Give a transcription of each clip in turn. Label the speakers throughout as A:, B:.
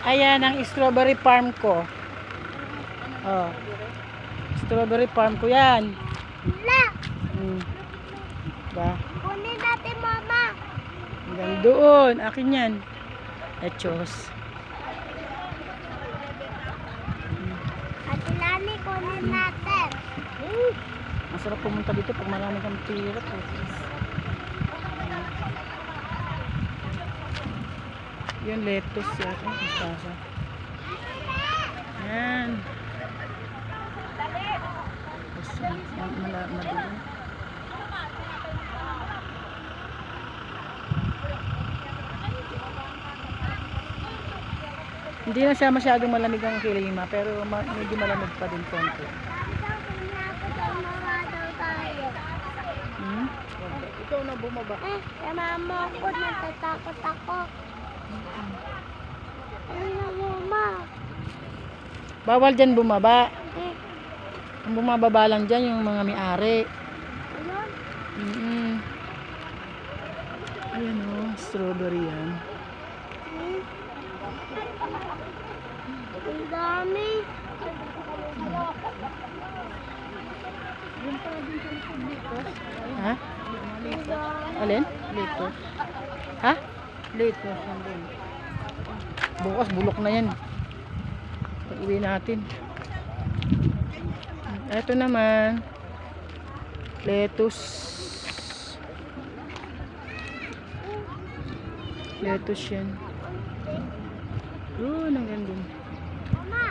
A: Ayan ang strawberry farm ko. Oh. Strawberry farm ko yan. Ba?
B: Kunin natin, Mama.
A: Hanggang doon. Akin yan. Echos.
B: Ate Lani, kunin natin.
A: Masarap pumunta dito pag marami kang tira. Yung lettuce yata. Mustasa. Yan. Madali. Hindi na siya masyadong malamig ang klima, pero medyo malamig pa din konti. Ikaw na bumaba.
B: Mama ako, natatakot ako. Ano na, Mama?
A: Bawal dyan bumaba. Ang bumababa lang dyan yung mga may-ari.
B: Ayun.
A: Ayan o, strawberry yan.
B: Ang dami.
A: Ha? Alin? Lettuce. Ha? Lettuce. Bukas bulok na yan. Pag-uwi natin. Ito naman. Lettuce. Lettuce yan. Ang ganda.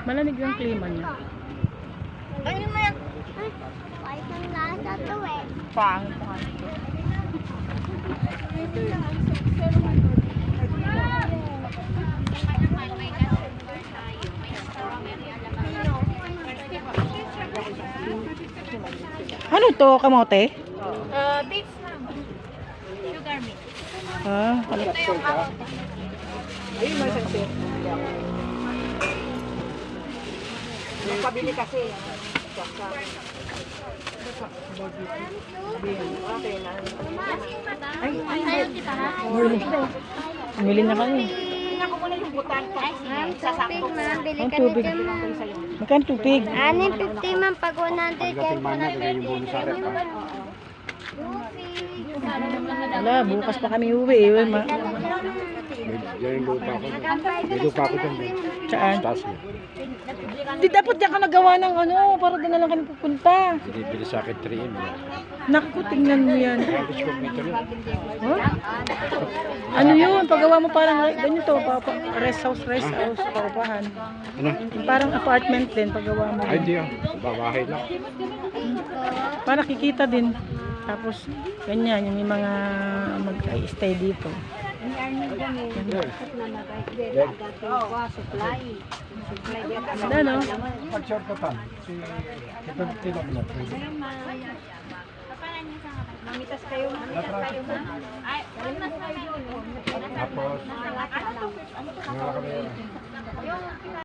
A: Malamig ang klima niya.
B: Ayun mo yan. Ay, ang lasa to eh.
A: Pangit pa ito. Ano to? Kamote?
B: Dates na. Sugar mix.
A: Ito yung kamote. Ayun mo isang sir. Pabili kasi.
B: Ayaw kita ha?
A: Bumili na kami.
B: Tubig, ma'am. Bili
A: Ang
B: ka
A: tubig.
B: nito, ma'am.
A: Magkano tubig?
B: 6.50, ma'am. Pag 100, kaya po na
A: Wala, bukas pa kami uwi.
C: Yan yung lupa ko. May lupa ko dyan.
A: Saan?
C: Taas niya.
A: Di dapat yan ka nagawa ng ano, para doon na lang kami pupunta.
C: Binibili sa akin 3M.
A: Naku, tingnan mo yan.
C: Square meter yun.
A: Huh? Ano yun? Paggawa mo parang ganito, rest house, paupahan.
C: Ano?
A: Parang apartment din, paggawa mo.
C: Ay, hindi ah. Babahay lang.
A: Para kikita din. Tapos, ganyan, yung may mga mag-stay dito. Ano?
C: Pag-shortcutan. Ito tinok na.
B: Mamitas kayo, Ay,
C: Tapos, wala kami.